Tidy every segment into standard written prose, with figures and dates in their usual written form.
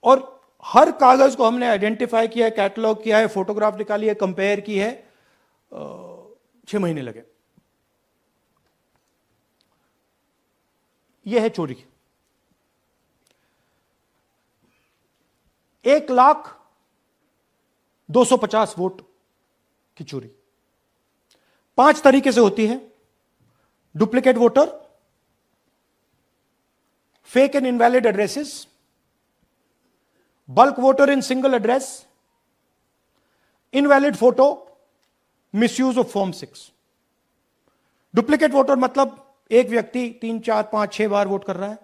और हर कागज को हमने आइडेंटिफाई किया है, कैटलॉग किया है, फोटोग्राफ निकाली है, कंपेयर की है, 6 महीने लगे। यह है चोरी। 1,02,50 वोट की चोरी 5 तरीके से होती है। Duplicate voter, fake and invalid addresses, bulk voter in single address, invalid photo, misuse of form 6। Duplicate voter मतलब एक व्यक्ति 3, 4, 5, 6 बार वोट कर रहा है,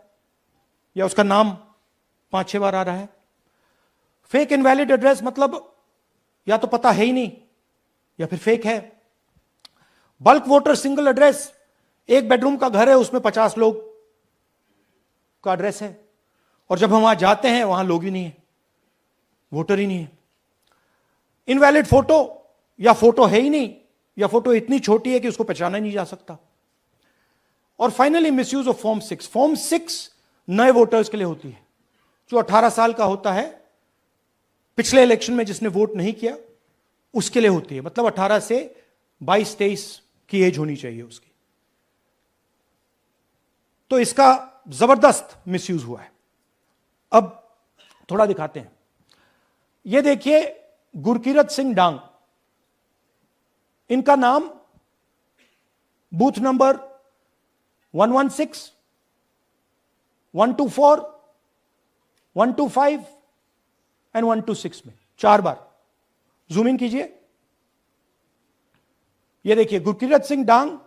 या उसका नाम 5-6 बार आ रहा है। फेक इनवैलिड एड्रेस मतलब या तो पता है ही नहीं या फिर फेक है। बल्क वोटर सिंगल एड्रेस, एक बेडरूम का घर है, उसमें 50 लोग का एड्रेस है, और जब हम वहां जाते हैं वहां लोग ही नहीं है, वोटर ही नहीं है। इनवैलिड फोटो, या फोटो है ही नहीं, या फोटो इतनी छोटी है कि उसको पहचाना नहीं जा सकता। और finally misuse of form 6। Form 6 नए वोटर्स के लिए होती है, जो 18 साल का होता है, पिछले इलेक्शन में जिसने वोट नहीं किया उसके लिए होती है। मतलब 18 से 22-23 की एज होनी चाहिए उसकी। तो इसका जबरदस्त मिसयूज हुआ है। अब थोड़ा दिखाते हैं। यह देखिए, गुरकीरत सिंह डांग, इनका नाम बूथ नंबर 116, 124, 125 एंड 126 में 4 बार। जूम इन कीजिए। यह देखिए, गुरकीरत सिंह डांग,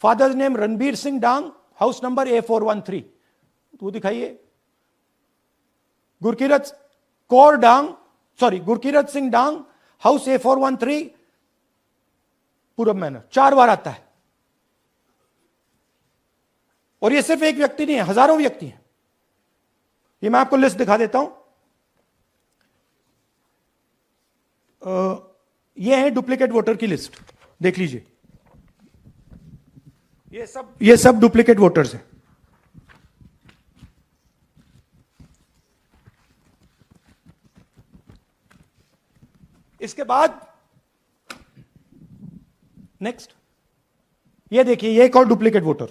फादर्स नेम रणबीर सिंह डांग, हाउस नंबर A413। तो दिखाइए, गुरकीरत कौर डांग, सॉरी, गुरकीरत सिंह डांग, हाउस A413, पूरब मैनर। 4 बार आता है। और यह सिर्फ एक व्यक्ति नहीं है, हजारों व्यक्ति हैं। ये मैं आपको लिस्ट दिखा देता हूं। यह है डुप्लीकेट वोटर की लिस्ट, देख लीजिए। ये सब डुप्लीकेट वोटर्स हैं। इसके बाद नेक्स्ट, ये देखिए, ये एक और डुप्लीकेट वोटर।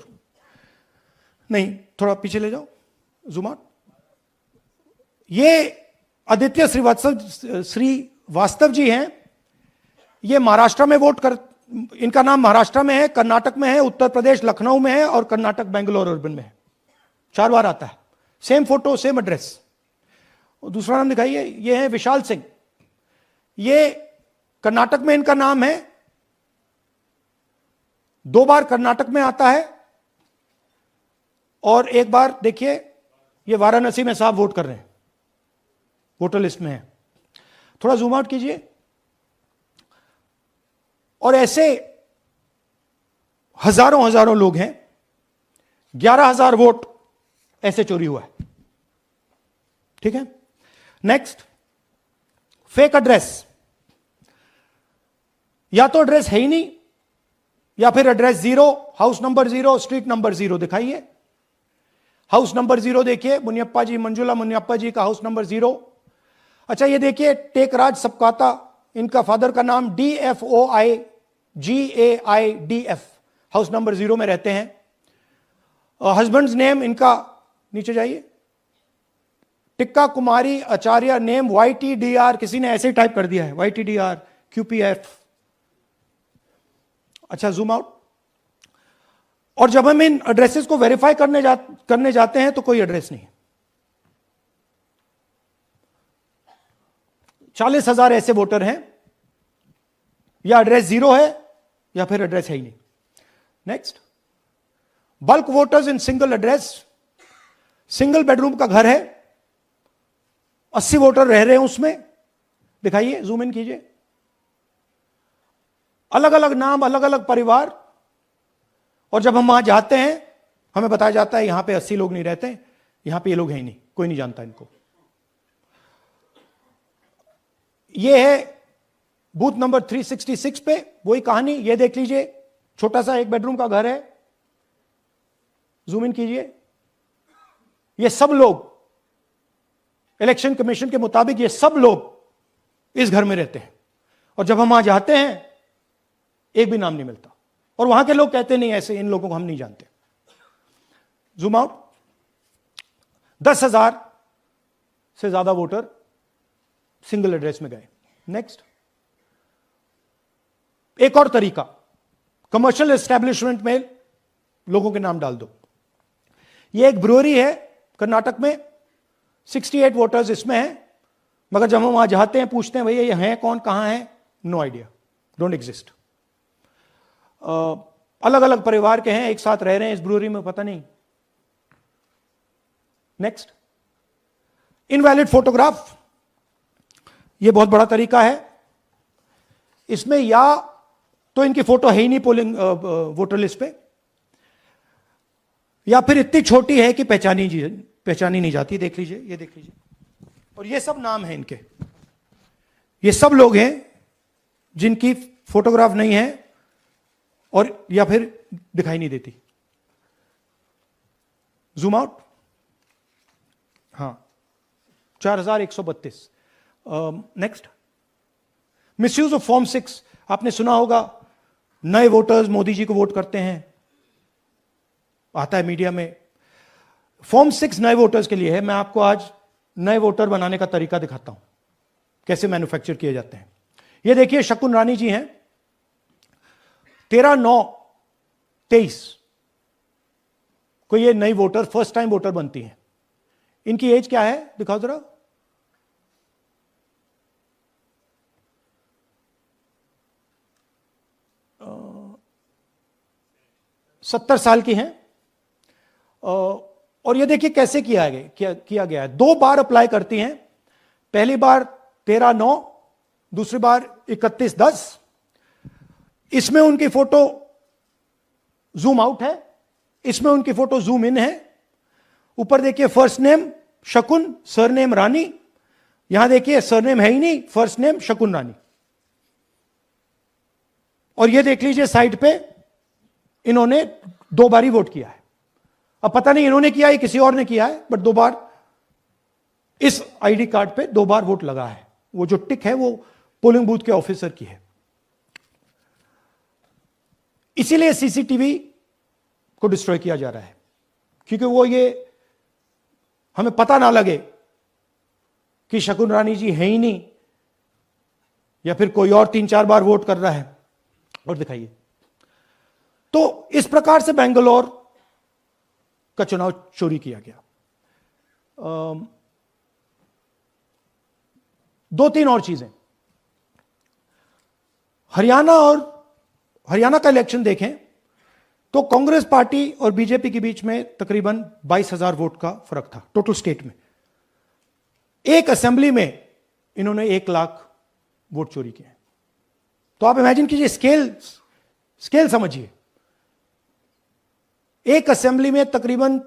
नहीं, थोड़ा पीछे ले जाओ, जूम आउट। ये आदित्य श्रीवास्तव जी हैं। ये महाराष्ट्र में वोट कर, इनका नाम महाराष्ट्र में है, कर्नाटक में है, उत्तर प्रदेश लखनऊ में है, और कर्नाटक बेंगलोर अर्बन में है। 4 बार आता है। Same photo, same address. दूसरा नाम दिखाइए। ये है विशाल सिंह। ये कर्नाटक में इनका नाम है, 2 बार कर्नाटक में आता है, और 1 बार देखिए, ये वाराणसी में साहब वोट कर रहे हैं, वोटर लिस्ट में है। थोड़ा जूम आउट कीजिए। और ऐसे हजारों लोग हैं। 11,000 वोट ऐसे चोरी हुआ है। ठीक है। Next, fake address. या तो एड्रेस है ही नहीं, या फिर address 0, house number 0, street number 0। दिखाइए, हाउस नंबर 0 देखिए, मुनियप्पा जी, मंजुला मुनियप्पा जी का हाउस नंबर 0। अच्छा, ये देखिए, टेकराज सबकाता, इनका फादर का नाम DFOIGAIDF, हाउस नंबर 0 में रहते हैं। हस्बैंड्स नेम इनका, नीचे जाइए, टिक्का कुमारी आचार्य, नेम YTDR, किसी ने ऐसे ही टाइप कर दिया है, YTDR QPF। अच्छा, जूम आउट। और जब हम इन एड्रेसेस को वेरीफाई करने जाते हैं तो कोई एड्रेस नहीं है। 40,000 ऐसे वोटर हैं, या एड्रेस 0 है या फिर एड्रेस है ही नहीं। Next, bulk voters in single address. Single bedroom का घर है, 80 वोटर रह रहे हैं उसमें। दिखाइए, जूम इन कीजिए। अलग अलग नाम, अलग अलग परिवार, और जब हम वहां जाते हैं हमें बताया जाता है यहां पे 80 लोग नहीं रहते, यहां पे ये लोग हैं ही नहीं, कोई नहीं जानता इनको। ये है बूथ नंबर 366 पे वही कहानी। ये देख लीजिए, छोटा सा 1 बेडरूम का घर है। जूम इन कीजिए। ये सब लोग इलेक्शन कमीशन के मुताबिक ये सब लोग इस घर में रहते हैं, और जब हम वहां जाते हैं एक भी नाम नहीं मिलता, और वहां के लोग कहते नहीं ऐसे, इन लोगों को हम नहीं जानते। Zoom out. 10,000 से ज्यादा वोटर सिंगल एड्रेस में गए। नेक्स्ट, एक और तरीका, कमर्शियल एस्टेब्लिशमेंट में लोगों के नाम डाल दो। ये एक ब्रूअरी है कर्नाटक में, 68 वोटर्स इसमें हैं, मगर जब हम वहां जाते हैं पूछते हैं भैया ये हैं कौन, कहां है, नो आइडिया, डोंट एग्जिस्ट। अलग अलग परिवार के हैं, एक साथ रह रहे हैं इस ब्रूअरी में, पता नहीं। Next, invalid photograph. यह बहुत बड़ा तरीका है। इसमें या तो इनकी फोटो है ही नहीं पोलिंग वोटर लिस्ट पे, या फिर इतनी छोटी है कि पहचानी नहीं जाती। देख लीजिए, ये देख लीजिए, और ये सब नाम है इनके। ये सब लोग हैं जिनकी फोटोग्राफ नहीं है और या फिर दिखाई नहीं देती। Zoom out. हां, 4132। Next, misuse of form 6। आपने सुना होगा, नए वोटर्स मोदी जी को वोट करते हैं, आता है मीडिया में। फॉर्म 6 नए वोटर्स के लिए है। मैं आपको आज नए वोटर बनाने का तरीका दिखाता हूं, कैसे मैन्युफैक्चर किए जाते हैं। ये देखिए, शकुन रानी जी हैं, 13/9/23 को ये नई वोटर, फर्स्ट टाइम वोटर बनती हैं। इनकी एज क्या है, दिखाओ जरा। 70 साल की हैं। और ये देखिए कैसे किया गया है। 2 बार अप्लाई करती हैं। पहली बार 13/9, दूसरी बार 31/10। इसमें उनकी फोटो जूम आउट है, इसमें उनकी फोटो जूम इन है। ऊपर देखिए फर्स्ट नेम शकुन, सरनेम रानी। यहां देखिए सरनेम है ही नहीं, फर्स्ट नेम शकुन रानी। और ये देख लीजिए साइड पे इन्होंने 2 बार ही वोट किया है। अब पता नहीं इन्होंने किया है किसी और ने किया है, बट 2 बार इस आईडी कार्ड पे 2 बार वोट लगा है। वो जो टिक है वो पोलिंग बूथ के ऑफिसर की है। इसीलिए सीसीटीवी को डिस्ट्रॉय किया जा रहा है, क्योंकि वो ये हमें पता ना लगे कि शकुन रानी जी है ही नहीं, या फिर कोई और 3-4 बार वोट कर रहा है। और दिखाइए। तो इस प्रकार से बेंगलोर का चुनाव चोरी किया गया। 2-3 और चीजें। हरियाणा का इलेक्शन देखें तो कांग्रेस पार्टी और बीजेपी के बीच में तकरीबन 22,000 वोट का फर्क था टोटल स्टेट में। एक असेंबली में इन्होंने 1 लाख वोट चोरी किए। तो आप इमेजिन कीजिए, स्केल समझिए। एक असेंबली में तकरीबन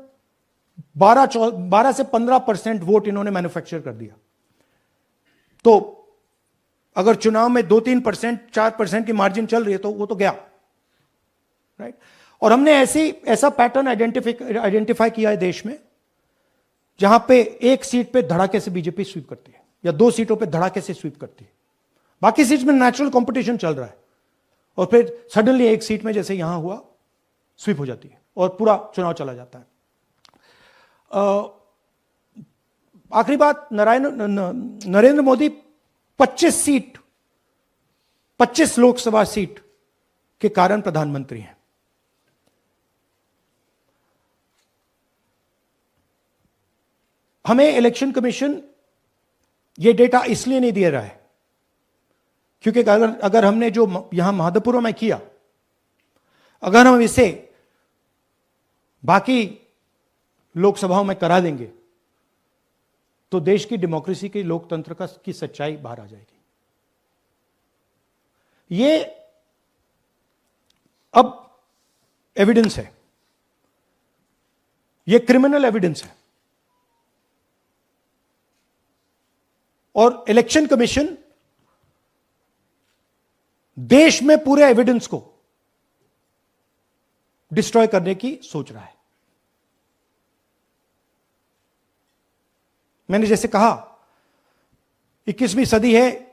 12 से 15% वोट इन्होंने मैन्युफैक्चर कर दिया। तो अगर चुनाव में 2-3%, 4% की मार्जिन चल रही है तो वो तो गया, राइट। और हमने ऐसा पैटर्न आइडेंटिफाई किया है देश में, जहां पे एक सीट पे धड़ाके से बीजेपी स्वीप करती है, या 2 सीटों पे धड़ाके से स्वीप करती है। बाकी सीट में नेचुरल कंपटीशन चल रहा है, और फिर सडनली एक सीट में जैसे यहां हुआ स्वीप हो जाती है और पूरा चुनाव चला जाता है। आखिरी बात, नरेंद्र मोदी 25 लोकसभा सीट के कारण प्रधानमंत्री हैं। हमें इलेक्शन कमीशन ये डेटा इसलिए नहीं दे रहा है क्योंकि अगर हमने जो यहां महादपुर में किया, अगर हम इसे बाकी लोकसभाओं में करा देंगे तो देश की डेमोक्रेसी की, लोकतंत्र की सच्चाई बाहर आ जाएगी। ये अब एविडेंस है, ये क्रिमिनल एविडेंस है, और इलेक्शन कमीशन देश में पूरे एविडेंस को डिस्ट्रॉय करने की सोच रहा है। मैंने जैसे कहा 21वीं सदी है,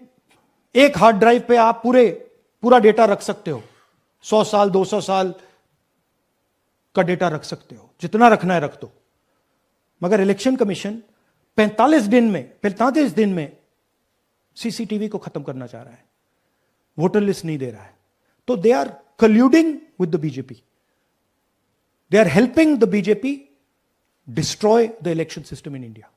एक हार्ड ड्राइव पे आप पूरा डेटा रख सकते हो, 100 साल 200 साल का डेटा रख सकते हो, जितना रखना है रख दो। मगर इलेक्शन कमीशन 45 दिन में सीसीटीवी को खत्म करना चाह रहा है, वोटर लिस्ट नहीं दे रहा है। तो they are colluding with the BJP, they are helping the BJP destroy the election system in India.